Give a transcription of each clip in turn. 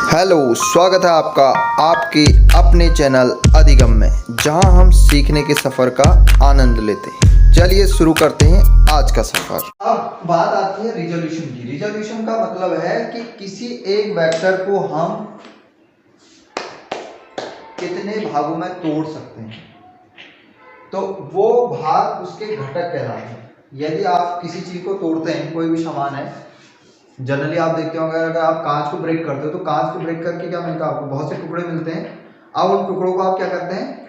Hello, स्वागत है आपका आपके अपने चैनल अधिगम में, जहां हम सीखने के सफ़र का आनंद लेते हैं। चलिए शुरू करते हैं आज का सफ़र। अब बात आती है रिजोल्यूशन की। रिजोल्यूशन का मतलब है कि किसी एक वेक्टर को हम कितने भागों में तोड़ सकते हैं, तो वो भाग उसके घटक कहलाते हैं। यदि आप किसी चीज़ को तोड़ते हैं, कोई भी सामान है, जनरली आप देखते होंगे अगर आप कांच को ब्रेक करते हो तो कांच को ब्रेक करके क्या मिलता है आपको, बहुत से टुकड़े मिलते हैं। अब उन टुकड़ों को आप क्या करते हैं,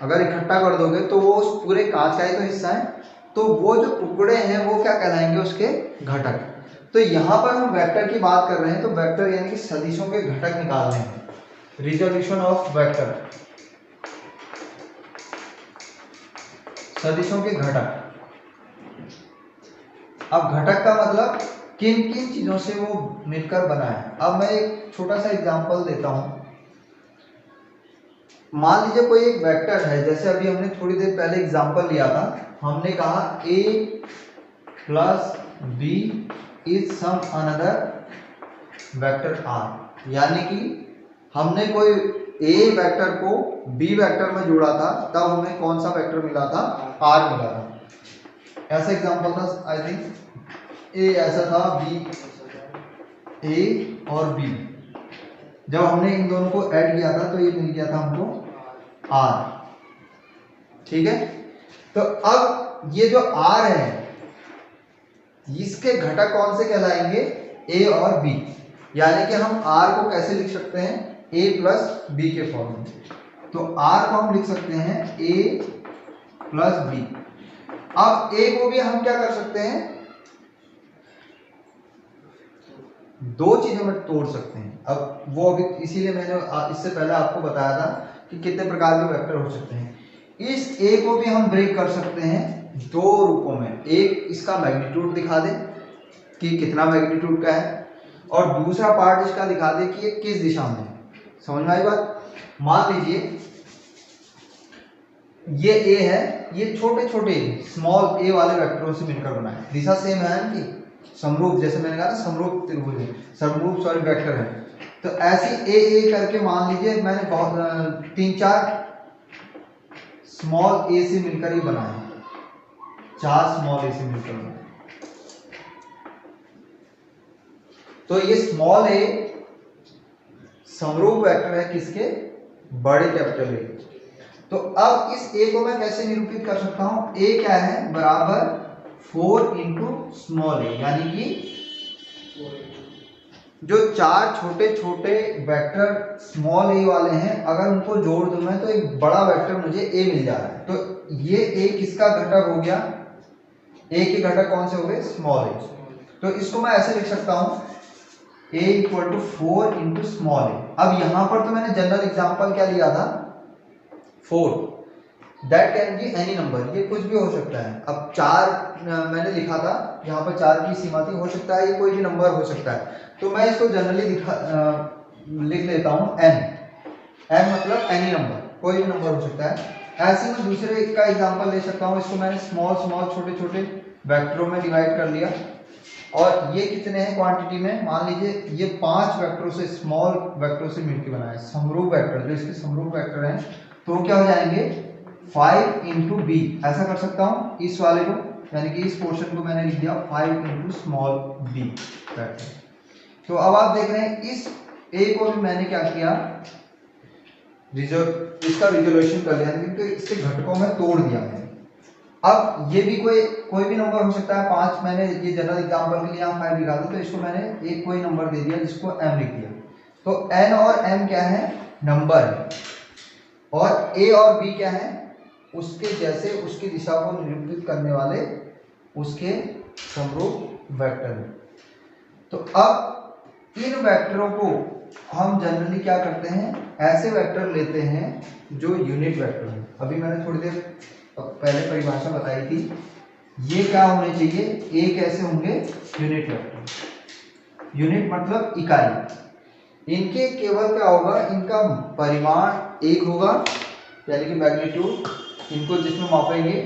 अगर इकट्ठा कर दोगे तो वो उस पूरे कांच का ही तो हिस्सा है, तो वो जो टुकड़े हैं वो क्या कहलाएंगे, उसके घटक। तो यहाँ पर हम वेक्टर की बात कर रहे हैं, तो वेक्टर यानी कि सदिशों के घटक निकाल रहे हैं। रिजोल्यूशन ऑफ वेक्टर, सदिशों के घटक। अब घटक का मतलब किन किन चीजों से वो मिलकर बना है। अब मैं एक छोटा सा एग्जांपल देता हूं। मान लीजिए कोई एक वेक्टर है, जैसे अभी हमने थोड़ी देर पहले एग्जांपल लिया था, हमने कहा a plus B is some another vector r, यानी कि हमने कोई a वेक्टर को b वेक्टर में जोड़ा था, तब हमें कौन सा वेक्टर मिला था, r मिला था। ऐसा एग्जांपल था, आई थिंक ए ऐसा था, बी ए और बी, जब हमने इन दोनों को ऐड किया था तो ये मिल गया था हमको आर। ठीक है, तो अब ये जो आर है इसके घटक कौन से कहलाएंगे, ए और बी। यानी कि हम आर को कैसे लिख सकते हैं, ए प्लस बी के फॉर्म में। तो आर को हम लिख सकते हैं ए प्लस बी। अब ए को भी हम क्या कर सकते हैं, दो चीजों में तोड़ सकते हैं। अब वो अभी इसीलिए मैंने इससे पहले आपको बताया था कि कितने प्रकार के वेक्टर हो सकते हैं। इस ए को भी हम ब्रेक कर सकते हैं दो रूपों में। एक इसका मैग्नीट्यूड दिखा दे कि कितना मैग्नीट्यूड का है, और दूसरा पार्ट इसका दिखा दे कि ये किस दिशा में है। समझ में आई बात। मान लीजिए ये ए है, ये छोटे छोटे स्मॉल ए वाले वेक्टरों से मिलकर बना है। दिशा सेम है कि समरूप, जैसे मैंने कहा ना समरूप त्रिभुज है, समरूप सॉरी वेक्टर है। तो ऐसी ए करके मान लीजिए मैंने बहुत 3-4 स्मॉल ए से मिलकर ही बनाया है, 4 स्मॉल ए से मिलकर बनाया। तो ये स्मॉल ए समरूप वेक्टर है किसके, बड़े कैपिटल ए। तो अब इस ए को मैं कैसे निरूपित कर सकता हूं, ए क्या है, बराबर 4 इंटू स्मॉल ए, यानी कि जो 4 छोटे छोटे वेक्टर स्मॉल ए वाले हैं, अगर उनको जोड़ दूं मैं तो एक बड़ा वेक्टर मुझे ए मिल जा रहा है। तो ये ए किसका घटक हो गया, ए के घटक कौन से हो गए, स्मॉल ए। तो इसको मैं ऐसे लिख सकता हूं, a equal to 4 into small a. अब यहां पर तो मैंने जनरल एग्जांपल क्या लिया था, 4, that can be any number, ये कुछ भी हो सकता है। अब 4 मैंने लिखा था, यहाँ पर 4 की सीमा थी, हो सकता है ये कोई भी नंबर हो सकता है। तो मैं इसको जनरली लिख लेता हूँ n मतलब एनी नंबर, कोई भी नंबर हो सकता है। ऐसे में दूसरे का एग्जांपल ले सकता हूँ, इसको मैंने स्मॉल स्मॉल छोटे छोटे वेक्टरों में डिवाइड कर लिया, और ये कितने हैं क्वांटिटी में, मान लीजिए ये 5 वेक्टरों से, स्मॉल वेक्टरों से मिलकर बना है समरूप वेक्टर, जो इसके समरूप वेक्टर हैं, तो क्या हो जाएंगे 5 इंटू बी। ऐसा कर सकता हूँ इस वाले को, यानी कि इस पोर्शन को मैंने लिख दिया 5 इंटू स्मॉल बी वेक्टर। तो अब आप देख रहे हैं इस ए को भी मैंने क्या किया, इसका रिजोल्यूशन कर लिया, क्योंकि इसके घटकों में तोड़ दिया मैंने। अब ये भी कोई भी नंबर हो सकता है, 5 मैंने ये जनरल एग्जांपल के लिए यहाँ 5 लिखा था, तो इसको मैंने एक कोई नंबर दे दिया जिसको m लिख दिया। तो n और m क्या है, नंबर है, और a और b क्या है, उसके जैसे उसकी दिशा को निरूपित करने वाले उसके समरूप वेक्टर है। तो अब इन वेक्टरों को हम जनरली क्या करते हैं, ऐसे वेक्टर लेते हैं जो यूनिट वेक्टर है। अभी मैंने थोड़ी देर पहले परिभाषा बताई थी, ये क्या होने चाहिए, ए कैसे होंगे, यूनिट वेक्टर। यूनिट मतलब इकाई। इनके केवल क्या होगा, इनका परिमाण 1 होगा, यानी कि मैग्नीट्यूड, इनको जिसमें मापेंगे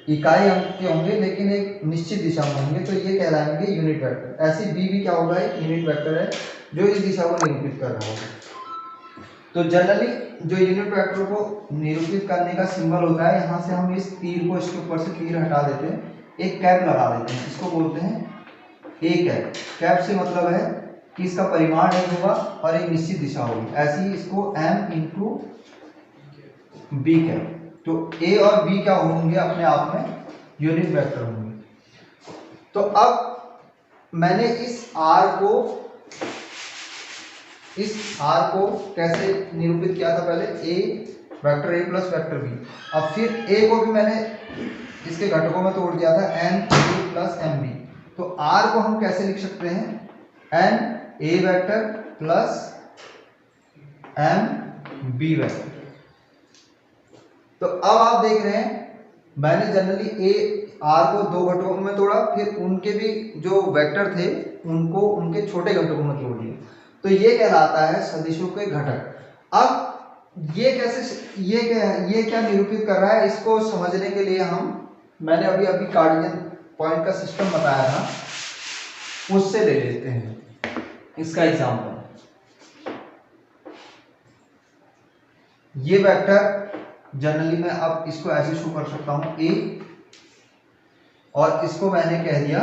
इकाई अंक के होंगे, लेकिन एक निश्चित दिशा में होंगे, तो ये कहलाएंगे यूनिट वेक्टर। ऐसे बी भी क्या होगा, एक यूनिट वेक्टर है, जो इस दिशा को निरूपित कर रहा होगा। तो जनरली जो यूनिट वेक्टर को निरूपित करने का सिंबल होता है, यहाँ से हम इस तीर को, इसके ऊपर से तीर हटा देते हैं, एक कैप लगा देते हैं, इसको बोलते हैं ए कैप। कैप से मतलब है कि इसका परिमाण एक होगा और एक निश्चित दिशा होगी। ऐसे ही इसको m इंटू बी कैप। तो ए और बी क्या होंगे, अपने आप में यूनिट वेक्टर होंगे। तो अब मैंने इस आर को कैसे निरूपित किया था, पहले a vector a plus vector b. अब फिर ए को भी मैंने इसके घटकों में तोड़ दिया था, N A plus M B. तो आर को हम कैसे लिख सकते हैं, N A vector plus M B vector. तो अब आप देख रहे हैं मैंने जनरली ए आर को दो घटकों में तोड़ा, फिर उनके भी जो वेक्टर थे उनको उनके छोटे घटकों में तोड़ दिया। तो ये कहलाता है सदिशों के घटक। अब ये कैसे, ये क्या निरूपित कर रहा है, इसको समझने के लिए मैंने अभी कार्टेशियन पॉइंट का सिस्टम बताया था, उससे ले लेते हैं इसका एग्जाम्पल। ये वेक्टर जनरली मैं अब इसको ऐसे शो कर सकता हूं, ए, और इसको मैंने कह दिया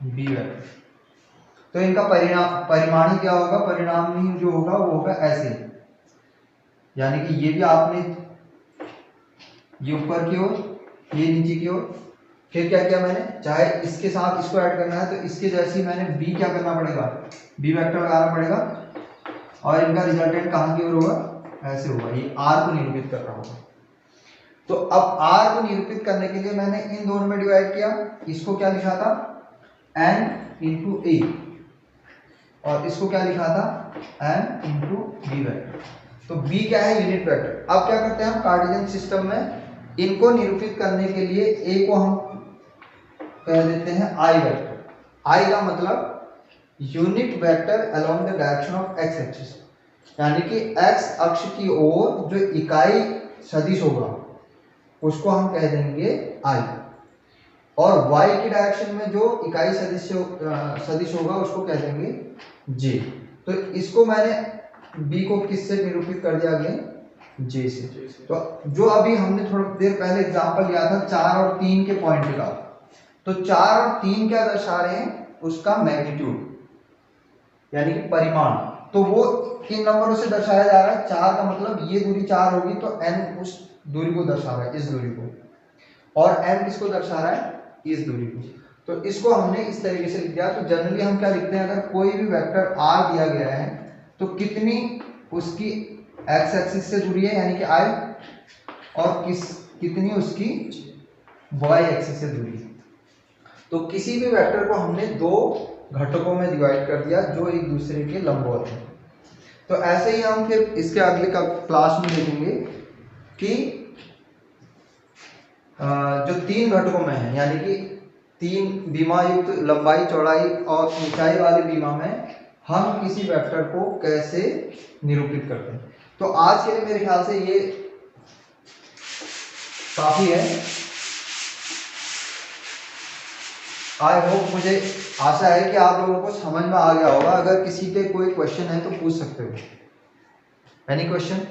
बी वेक्टर। तो इनका परिमाण ही क्या होगा, परिणाम ही जो होगा वो होगा ऐसे, यानी कि ये भी आपने ये ऊपर की ओर, ये नीचे की ओर। फिर क्या किया मैंने, चाहे इसके साथ इसको ऐड करना है तो इसके जैसे ही मैंने बी क्या करना पड़ेगा, बी वेक्टर लगाना पड़ेगा, और इनका रिजल्टेंट कहाँ की ओर होगा, ऐसे होगा। ये आर को निरूपित कर रहा होगा। तो अब आर को निरूपित करने के लिए मैंने इन दोनों में डिवाइड किया। इसको क्या लिखा था, एन इंटू ए, और इसको क्या लिखा था, एन इंटू बी वेक्टर। तो बी क्या है, यूनिट वेक्टर। अब क्या करते हैं हम कार्टेशियन सिस्टम में, इनको निरूपित करने के लिए ए को हम कह देते हैं आई वेक्टर। आई का मतलब unit vector along the direction of x axis, यानी कि एक्स अक्ष की ओर जो इकाई सदिश होगा उसको हम कह देंगे आई, और वाई की डायरेक्शन में जो इकाई सदिश होगा उसको कह देंगे जे। तो इसको मैंने बी को किससे निरूपित कर दिया गया, जे से। तो जो अभी हमने थोड़ी देर पहले एग्जांपल लिया था 4 और 3 के पॉइंट का, तो 4 और 3 क्या दर्शा रहे हैं, उसका मैग्नीट्यूड यानी कि परिमाण। तो वो किन नंबरों से दर्शाया जा रहा है, 4 का मतलब ये दूरी 4 होगी तो n उस दूरी को दर्शा रहा है, इस दूरी को, और m किसको दर्शा रहा है, इस दूरी को। तो इसको हमने इस तरीके से लिख दिया। तो जनरली हम क्या लिखते हैं, अगर कोई भी वेक्टर r दिया गया है तो कितनी उसकी x एक्सिस से दूरी है यानी कि i, और कितनी उसकी y एक्सिस से दूरी है। तो किसी भी वेक्टर को हमने दो घटकों में डिवाइड कर दिया जो एक दूसरे के लंबवत है। तो ऐसे ही हम फिर इसके अगले क्लास में देखेंगे कि जो 3 घटकों में है, यानी कि 3 बीमा युक्त लंबाई, चौड़ाई और ऊंचाई वाले बीमा में हम किसी वेक्टर को कैसे निरूपित करते हैं। तो आज के लिए मेरे ख्याल से ये काफी है। आई होप, मुझे आशा है कि आप लोगों को समझ में आ गया होगा। अगर किसी के कोई क्वेश्चन है तो पूछ सकते हो। Any question?